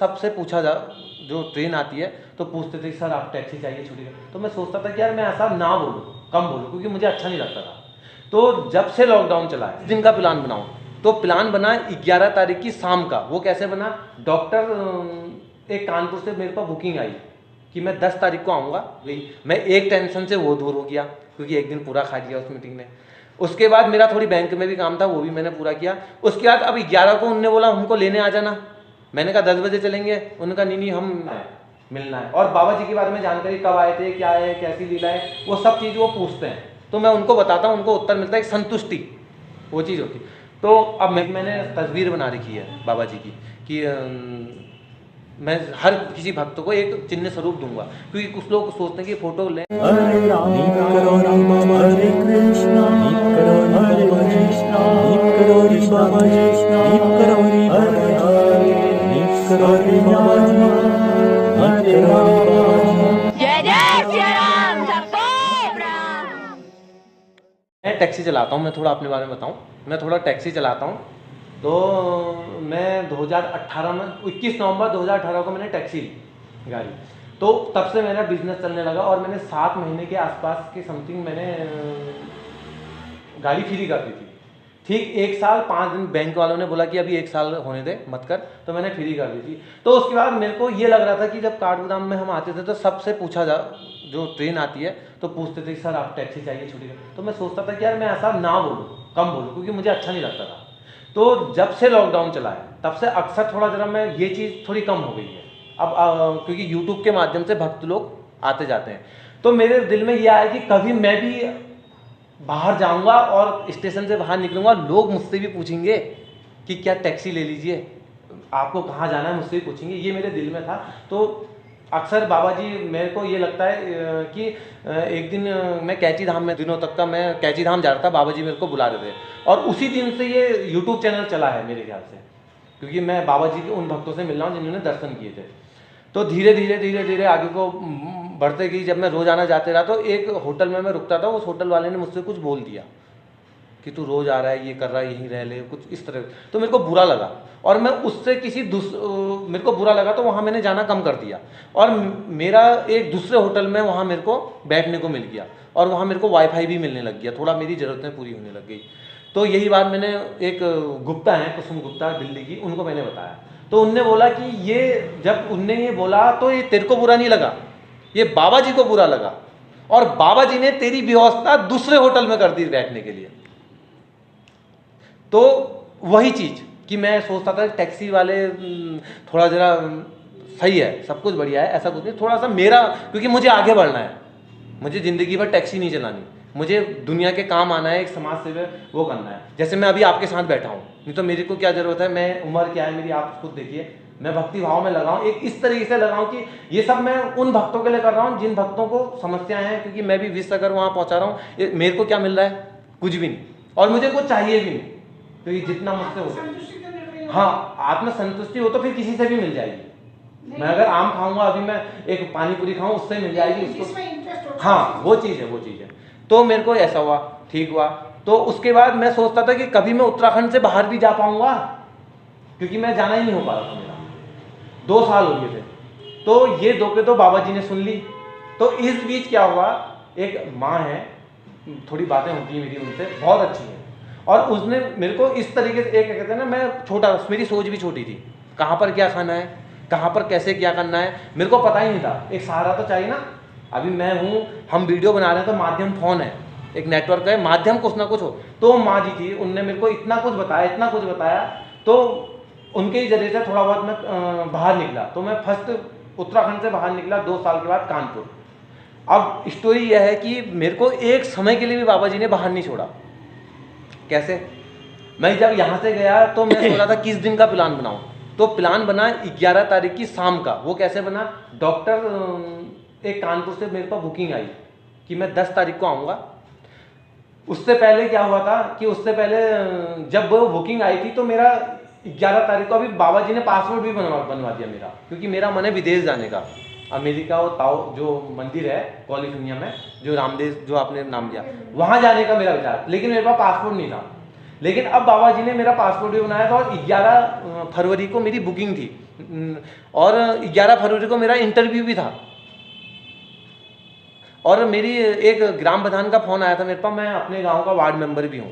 सबसे पूछा जा जो ट्रेन आती है तो पूछते थे सर आप टैक्सी चाहिए छुट्टी का। तो मैं सोचता था कि यार मैं ऐसा ना बोलूँ, कम बोलूँ, क्योंकि मुझे अच्छा नहीं लगता था। तो जब से लॉकडाउन चला है, दिन का प्लान बनाऊँ, तो प्लान बना 11 तारीख की शाम का। वो कैसे बना, डॉक्टर एक कानपुर से मेरे पास बुकिंग आई कि मैं 10 तारीख को आऊँगा। वही मैं एक टेंशन से वो दूर हो गया, क्योंकि एक दिन पूरा खा लिया उस मीटिंग ने। उसके बाद मेरा थोड़ी बैंक में भी काम था, वो भी मैंने पूरा किया। उसके बाद अब 11 को उनने बोला हमको लेने आ जाना। मैंने कहा 10 बजे चलेंगे। उन्होंने कहा नहीं हम मिलना है। और बाबा जी के बारे में जानकारी, कब आए थे, क्या है, कैसी लीला है, वो सब चीज़ वो पूछते हैं। तो मैं उनको बताता हूँ, उनको उत्तर मिलता है, एक संतुष्टि वो चीज़ होती। तो अब मैंने तस्वीर बना रखी है बाबा जी की कि मैं हर किसी भक्त को एक चिन्ह स्वरूप दूंगा, क्योंकि कुछ लोग सोचते हैं कि फोटो लें। हरे राम हरे कृष्णा हरे कृष्णा हरे बाबा कृष्णा हरे हरे बाबा हरे राम। जय जय श्री राम, सबको प्रणाम। मैं टैक्सी चलाता हूँ, मैं थोड़ा अपने बारे में बताऊँ। मैं थोड़ा टैक्सी चलाता हूँ। तो मैं 2018 में 21 नवंबर 2018 को मैंने टैक्सी ली गाड़ी। तो तब से मेरा बिजनेस चलने लगा और मैंने 7 महीने के आसपास के समथिंग मैंने गाड़ी फ्री कर दी थी। ठीक 1 साल 5 दिन बैंक वालों ने बोला कि अभी 1 साल होने दे, मत कर, तो मैंने फ्री कर दी थी। तो उसके बाद मेरे को ये लग रहा था कि जब काठगोदाम में हम आते थे तो सबसे पूछा जा जो ट्रेन आती है तो पूछते थे सर आप टैक्सी चाहिए छुट्टी का। तो मैं सोचता था कि यार मैं ऐसा ना बोलूँ, कम बोलूँ, क्योंकि मुझे अच्छा नहीं लगता था। तो जब से लॉकडाउन चला है तब से अक्सर थोड़ा जरा मैं ये चीज़ थोड़ी कम हो गई है अब क्योंकि यूट्यूब के माध्यम से भक्त लोग आते जाते हैं। तो मेरे दिल में ये आया कि कभी मैं भी बाहर जाऊंगा और स्टेशन से बाहर निकलूंगा, लोग मुझसे भी पूछेंगे कि क्या टैक्सी ले लीजिए, आपको कहाँ जाना है, मुझसे भी पूछेंगे। ये मेरे दिल में था। तो अक्सर बाबा जी मेरे को ये लगता है कि एक दिन मैं कैची धाम में, दिनों तक का मैं कैची धाम जा रहा था, बाबा जी मेरे को बुला रहे थे और उसी दिन से ये यूट्यूब चैनल चला है मेरे ख्याल से, क्योंकि मैं बाबा जी के उन भक्तों से मिल रहा हूँ जिन्होंने दर्शन किए थे। तो धीरे धीरे आगे को बढ़ते गई। जब मैं रोज़ाना जाते रहा तो एक होटल में मैं रुकता था, उस होटल वाले ने मुझसे कुछ बोल दिया कि तू रोज़ आ रहा है, ये कर रहा है, यहीं रह ले, कुछ इस तरह। तो मेरे को बुरा लगा और मैं उससे मेरे को बुरा लगा तो वहाँ मैंने जाना कम कर दिया और मेरा एक दूसरे होटल में वहाँ मेरे को बैठने को मिल गया और वहाँ मेरे को वाईफाई भी मिलने लग गया, थोड़ा मेरी ज़रूरतें पूरी होने लग गई। तो यही बात मैंने एक गुप्ता हैं, कुसुम गुप्ता दिल्ली की, उनको मैंने बताया। तो उनने बोला कि ये जब उनने ये बोला तो ये तेरे को बुरा नहीं लगा, ये बाबा जी को बुरा लगा और बाबा जी ने तेरी व्यवस्था दूसरे होटल में कर दी बैठने के लिए। तो वही चीज़ कि मैं सोचता था टैक्सी वाले थोड़ा जरा सही है, सब कुछ बढ़िया है, ऐसा कुछ नहीं, थोड़ा सा मेरा, क्योंकि मुझे आगे बढ़ना है, मुझे ज़िंदगी भर टैक्सी नहीं चलानी, मुझे दुनिया के काम आना है, एक समाज सेवा वो करना है। जैसे मैं अभी आपके साथ बैठा हूँ, नहीं तो मेरे को क्या ज़रूरत है, मैं उम्र क्या है मेरी आप खुद देखिए, मैं भक्ति भाव में लगाऊं, एक इस तरीके से लगाऊं कि ये सब मैं उन भक्तों के लिए कर रहा हूं जिन भक्तों को समस्याएं हैं, क्योंकि मैं भी विश्व अगर वहां पहुंचा रहा हूं, मेरे को क्या मिल रहा है, कुछ भी नहीं, और मुझे कुछ चाहिए भी नहीं, क्योंकि जितना मुझसे हो, हाँ, आत्मसंतुष्टि हो तो फिर किसी से भी मिल जाएगी। मैं अगर आम खाऊंगा, अभी मैं एक पानी पूरी खाऊं, उससे मिल जाएगी उसको, हाँ वो चीज़ है। तो मेरे को ऐसा हुआ, ठीक हुआ। तो उसके बाद मैं सोचता था कि कभी मैं उत्तराखंड से बाहर भी जा पाऊंगा, क्योंकि मैं जाना ही नहीं हो पा रहा था, मेरा 2 साल हो गए थे। तो ये दो के तो बाबा जी ने सुन ली। तो इस बीच क्या हुआ, एक माँ है, थोड़ी बातें होती हैं मेरी उनसे, बहुत अच्छी हैं, और उसने मेरे को इस तरीके से, एक कहते हैं ना, मैं छोटा, मेरी सोच भी छोटी थी, कहाँ पर क्या खाना है, कहाँ पर कैसे क्या करना है, मेरे को पता ही नहीं था। एक सहारा तो चाहिए ना। अभी मैं हूँ, हम वीडियो बना रहे हैं तो माध्यम फ़ोन है, एक नेटवर्क है, माध्यम कुछ ना कुछ हो। तो माँ जी थी, उनने मेरे को इतना कुछ बताया। तो उनके जरिए से थोड़ा बहुत मैं बाहर निकला। तो मैं फर्स्ट उत्तराखंड से बाहर निकला 2 साल के बाद कानपुर। अब स्टोरी यह है कि मेरे को एक समय के लिए भी बाबा जी ने बाहर नहीं छोड़ा। कैसे, मैं जब यहाँ से गया तो मैं सोचा था किस दिन का प्लान बनाऊँ, तो प्लान बना 11 तारीख की शाम का। वो कैसे बना, डॉक्टर एक कानपुर से मेरे पास बुकिंग आई कि मैं 10 तारीख को आऊँगा। उससे पहले क्या हुआ था कि उससे पहले जब वो बुकिंग आई थी तो मेरा 11 तारीख को, अभी बाबा जी ने पासपोर्ट भी बनवा दिया मेरा, क्योंकि मेरा मन है विदेश जाने का। अमेरिका वो ताओ जो मंदिर है कैलिफोर्निया में, जो रामदेव जो आपने नाम लिया, वहाँ जाने का मेरा विचार, लेकिन मेरे पास पासपोर्ट नहीं था। लेकिन अब बाबा जी ने मेरा पासपोर्ट भी बनाया था और 11 फरवरी को मेरी बुकिंग थी और 11 फरवरी को मेरा इंटरव्यू भी था। और मेरी एक ग्राम प्रधान का फ़ोन आया था मेरे पास, मैं अपने गांव का वार्ड मेंबर भी हूँ,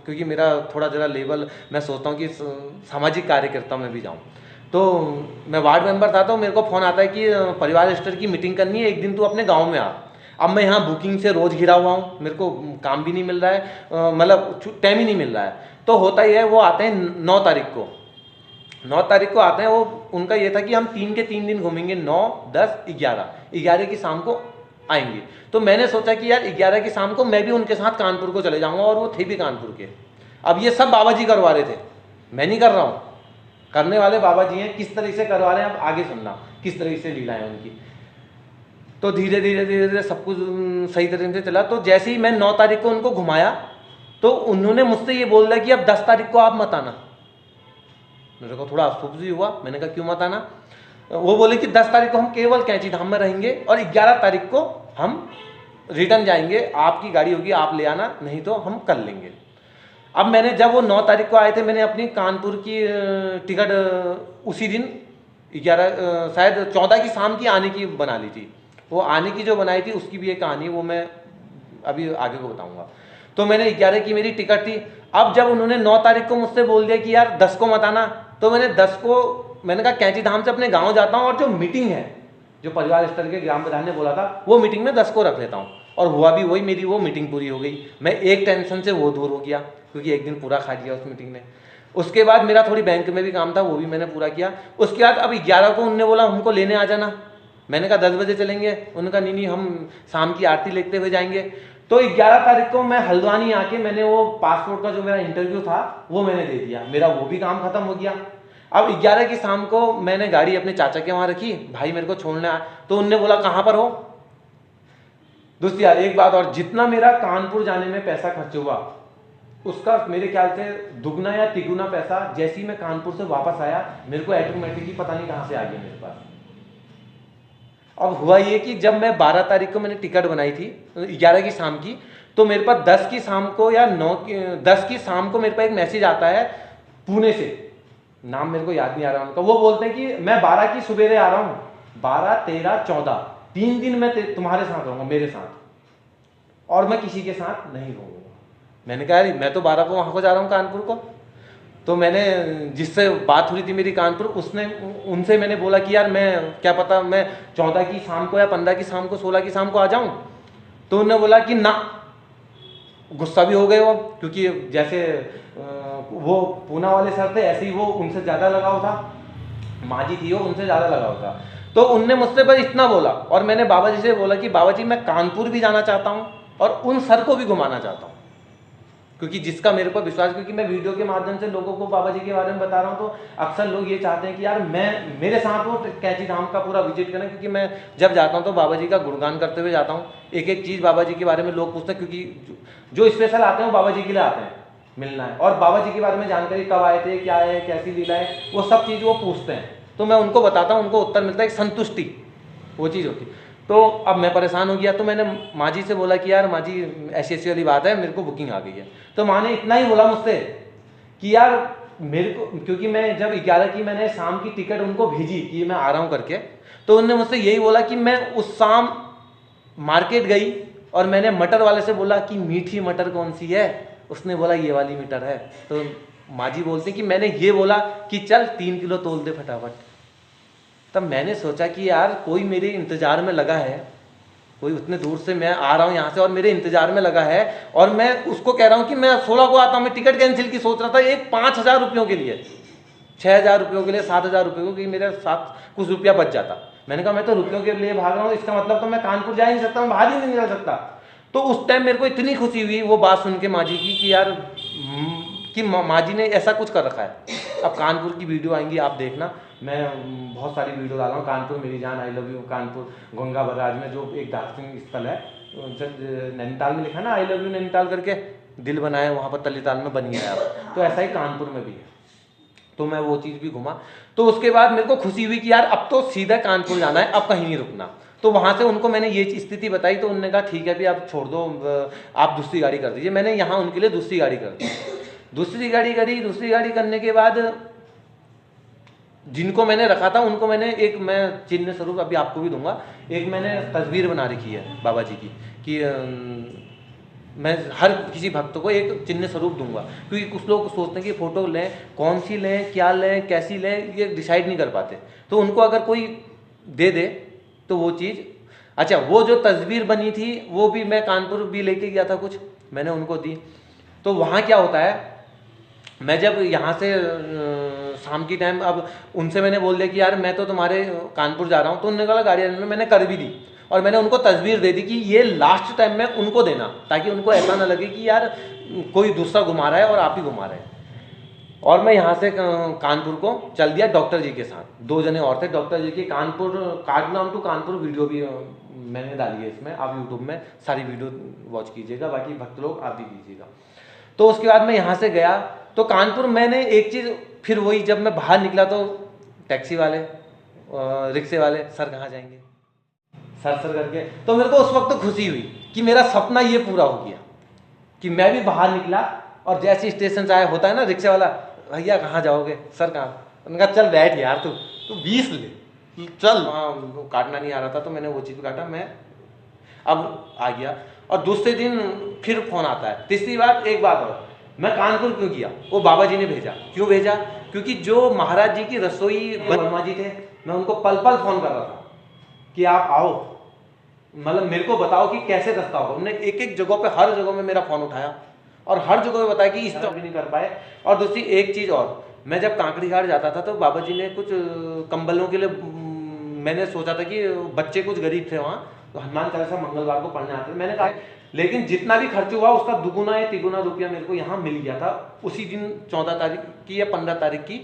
क्योंकि मेरा थोड़ा ज़रा लेवल, मैं सोचता हूँ कि सामाजिक कार्यकर्ता में भी जाऊँ। तो मैं वार्ड मेंबर था, तो मेरे को फ़ोन आता है कि परिवार स्तर की मीटिंग करनी है, एक दिन तू अपने गांव में आ। अब मैं यहाँ बुकिंग से रोज़ घिरा हुआ हूँ, मेरे को काम भी नहीं मिल रहा है, मतलब टाइम ही नहीं मिल रहा है। तो होता ही है, वो आते हैं 9 तारीख को, 9 तारीख को आते हैं। वो उनका ये था कि हम 3 के 3 दिन घूमेंगे, 9, 10, 11 की शाम को आएंगे। तो मैंने सोचा कि यार 11 की शाम को मैं भी उनके साथ कानपुर को चले जाऊंगा, और वो थे भी कानपुर के। अब ये सब बाबा जी करवा रहे थे, मैं नहीं कर रहा हूँ, करने वाले बाबा जी हैं। किस तरह से करवा रहे हैं अब आगे सुनना, किस तरह से लीला है उनकी। तो धीरे धीरे सब कुछ सही तरह से चला। तो जैसे ही मैं 9 तारीख को उनको घुमाया, तो उन्होंने मुझसे ये बोल दिया कि अब 10 तारीख को आप मत आना। मेरे को थोड़ा अफसोस भी हुआ, मैंने कहा क्यों मत आना। वो बोले कि 10 तारीख को हम केवल कैंची धाम में रहेंगे, और 11 तारीख को हम रिटर्न जाएंगे, आपकी गाड़ी होगी आप ले आना, नहीं तो हम कर लेंगे। अब मैंने, जब वो 9 तारीख को आए थे, मैंने अपनी कानपुर की टिकट उसी दिन 11 शायद 14 की शाम की आने की बना ली थी। वो आने की जो बनाई थी उसकी भी एक कहानी, वो मैं अभी आगे को बताऊंगा। तो मैंने 11 की मेरी टिकट थी। अब जब उन्होंने 9 तारीख को मुझसे बोल दिया कि यार 10 को मत आना, तो मैंने 10 को, मैंने कहा कैंची धाम से अपने गांव जाता हूं, और जो मीटिंग है, जो परिवार स्तर के ग्राम प्रधान ने बोला था, वो मीटिंग में 10 को रख लेता हूं। और हुआ भी वही, मेरी वो मीटिंग पूरी हो गई। मैं एक टेंशन से वो दूर हो गया, क्योंकि एक दिन पूरा खा लिया उस मीटिंग ने। उसके बाद मेरा थोड़ी बैंक में भी काम था, वो भी मैंने पूरा किया। उसके बाद अब 11 को उनने बोला हमको लेने आ जाना। मैंने कहा 10 बजे चलेंगे। उन्होंने कहा नहीं, हम शाम की आरती लेते हुए जाएंगे। तो 11 तारीख को मैं हल्द्वानी आके, मैंने वो पासपोर्ट का जो मेरा इंटरव्यू था वो मैंने दे दिया, मेरा वो भी काम खत्म हो गया। अब 11 की शाम को मैंने गाड़ी अपने चाचा के वहां रखी, भाई मेरे को छोड़ने आया। तो उनने बोला कहां पर हो। दोस्त यार एक बात और, जितना मेरा कानपुर जाने में पैसा खर्च हुआ, उसका मेरे ख्याल से दुगना या तिगुना पैसा जैसे ही मैं कानपुर से वापस आया, मेरे को ऑटोमेटिकली पता नहीं कहां से आ गया मेरे पास। अब हुआ ये कि जब मैं 12 तारीख को मैंने टिकट बनाई थी 11 की शाम की, तो मेरे पास 10 की शाम को या 10 की शाम को मेरे पास एक मैसेज आता है पुणे से, नाम मेरे को याद नहीं आ रहा उनका। वो बोलते हैं कि मैं 12 की सुबेरे आ रहा हूँ, 12, 13, 14 3 दिन मैं तुम्हारे साथ रहूंगा, मेरे साथ, और मैं किसी के साथ नहीं रहूंगा। मैंने कहा मैं तो 12 को वहां को जा रहा हूँ कानपुर को। तो मैंने, जिससे बात हुई थी मेरी कानपुर, उनसे मैंने बोला कि यार मैं क्या पता मैं 14 की शाम को या 15 की शाम को 16 की शाम को आ जाऊं। तो उन्होंने बोला कि ना, गुस्सा भी हो गए वो, क्योंकि जैसे वो पूना वाले सर थे, ऐसे ही वो उनसे ज़्यादा लगाव था, माँ जी थी वो, उनसे ज़्यादा लगाव था। तो उनने मुझसे बस इतना बोला, और मैंने बाबा जी से बोला कि बाबा जी मैं कानपुर भी जाना चाहता हूँ और उन सर को भी घुमाना चाहता हूँ, क्योंकि जिसका मेरे पर विश्वास, क्योंकि मैं वीडियो के माध्यम से लोगों को बाबा जी के बारे में बता रहा हूँ, तो अक्सर लोग ये चाहते हैं कि यार मेरे साथ वो कैंची धाम का पूरा विजिट करें, क्योंकि मैं जब जाता हूँ तो बाबा जी का गुणगान करते हुए जाता हूँ। एक एक चीज़ बाबा जी के बारे में लोग पूछते हैं, क्योंकि जो स्पेशल आते हैं वो बाबा जी के लिए आते हैं, मिलना है, और बाबा जी के बारे में जानकारी, कब आए थे, क्या है, कैसी लीला है, वो सब चीज़ वो पूछते हैं। तो मैं उनको बताता हूँ, उनको उत्तर मिलता है, एक संतुष्टि वो चीज़ होती। तो अब मैं परेशान हो गया, तो मैंने माँ जी से बोला कि यार माँ जी ऐसी ऐसी वाली बात है, मेरे को बुकिंग आ गई है। तो माँ ने इतना ही बोला मुझसे कि यार मेरे को, क्योंकि मैं जब 11 की मैंने शाम की टिकट उनको भेजी कि मैं आ रहा हूँ करके, तो उन्होंने मुझसे यही बोला कि मैं उस शाम मार्केट गई और मैंने मटर वाले से बोला कि मीठी मटर कौन सी है। उसने बोला ये वाली मटर है। तो माँ जी बोलते कि मैंने ये बोला कि चल 3 किलो तोल दे फटाफट। तब मैंने सोचा कि यार कोई मेरे इंतजार में लगा है, कोई उतने दूर से मैं आ रहा हूँ यहाँ से और मेरे इंतजार में लगा है, और मैं उसको कह रहा हूँ कि मैं 16 को आता हूँ। मैं टिकट कैंसिल की सोच रहा था, एक 5,000 रुपयों के लिए, 6,000 रुपयों के लिए, 7,000 रुपये को, कि मेरे साथ कुछ रुपया बच जाता। मैंने कहा मैं तो रुपयों के लिए भाग रहा हूँ, इसका मतलब तो मैं कानपुर जा ही नहीं सकता, मैं बाहर ही नहीं निकल सकता। तो उस टाइम मेरे को इतनी खुशी हुई वो बात सुन के माँ जी की कि यार कि माँ जी ने ऐसा कुछ कर रखा है। अब कानपुर की वीडियो आएंगी, आप देखना, मैं बहुत सारी वीडियो डाल रहा हूँ। कानपुर मेरी जान, I love you Kanpur, Ganga barrage में जो एक दार्शनिक स्थल है, नैनीताल में लिखा ना आई लव यू नैनीताल करके, दिल बनाए वहाँ पर तलीताल में बनी है। तो ऐसा ही कानपुर में भी है। तो मैं वो चीज़ भी घुमा। तो उसके बाद मेरे को खुशी हुई कि यार अब तो सीधा कानपुर जाना है, अब कहीं नहीं रुकना। तो वहाँ से उनको मैंने ये स्थिति बताई, तो उन्होंने कहा ठीक है भी आप छोड़ दो, आप दूसरी गाड़ी कर दीजिए। मैंने यहाँ उनके लिए दूसरी गाड़ी कर दी, दूसरी गाड़ी करी। दूसरी गाड़ी करने के बाद जिनको मैंने रखा था उनको मैंने एक मैं चिन्ह स्वरूप अभी आपको भी दूंगा, एक मैंने तस्वीर बना रखी है बाबा जी की कि मैं हर किसी भक्त को एक चिन्ह स्वरूप दूंगा, क्योंकि कुछ लोग सोचते हैं कि फ़ोटो लें, कौन सी लें, क्या लें, कैसी लें, ये डिसाइड नहीं कर पाते। तो उनको अगर कोई दे दे तो वो चीज़, अच्छा वो जो तस्वीर बनी थी वो भी मैं कानपुर भी लेके गया था, कुछ मैंने उनको दी। तो वहाँ क्या होता है, मैं जब यहाँ से शाम की टाइम अब उनसे मैंने बोल दिया कि यार मैं तो तुम्हारे कानपुर जा रहा हूँ, तो उन्होंने कहा गाड़ी में मैंने कर भी दी और मैंने उनको तस्वीर दे दी कि ये लास्ट टाइम में उनको देना, ताकि उनको ऐसा ना लगे कि यार कोई दूसरा घुमा रहा है और आप ही घुमा रहे हैं। और मैं यहाँ से कानपुर को चल दिया डॉक्टर जी के साथ, 2 जने और थे डॉक्टर जी की। कानपुर काठगोदाम टू कानपुर वीडियो भी मैंने डाली है इसमें, आप यूट्यूब में सारी वीडियो वॉच कीजिएगा, बाकी भक्त लोग आप भी कीजिएगा। तो उसके बाद मैं यहाँ से गया तो कानपुर मैंने एक चीज़ फिर वही, जब मैं बाहर निकला तो टैक्सी वाले रिक्शे वाले, सर कहाँ जाएंगे सर करके, तो मेरे को उस वक्त तो खुशी हुई कि मेरा सपना ये पूरा हो गया कि मैं भी बाहर निकला और जैसे स्टेशन से आया, होता है ना रिक्शे वाला, भैया कहाँ जाओगे, सर कहाँ, उन्होंने कहा चल बैठ यार तू 20 ले चल। हाँ काटना नहीं आ रहा था तो मैंने वो चीज़ काटा, मैं अब आ गया। और दूसरे दिन फिर फोन आता है, तीसरी बार एक बात और, मैं कानपुर क्यों गया, वो बाबा जी ने भेजा। क्यों भेजा, क्योंकि जो महाराज जी की रसोई वर्मा जी थे, मैं उनको पल पल फोन कर रहा था कि आप आओ, मतलब मेरे को बताओ कि कैसे रास्ता होगा। उन्होंने एक एक जगह पे, हर जगह में मेरा फोन उठाया और हर जगह पे बताया कि इस तरह भी नहीं कर पाए। और दूसरी एक चीज़ और, मैं जब कांकड़ी घाट जाता था तो बाबा जी ने कुछ कंबलों के लिए, मैंने सोचा था कि बच्चे कुछ गरीब थे वहाँ, तो हनुमान चालीसा मंगलवार को पढ़ने आते थे, मैंने कहा लेकिन जितना भी खर्च हुआ उसका दुगुना या तिगुना रुपया मेरे को यहाँ मिल गया था उसी दिन 14 तारीख की या 15 तारीख की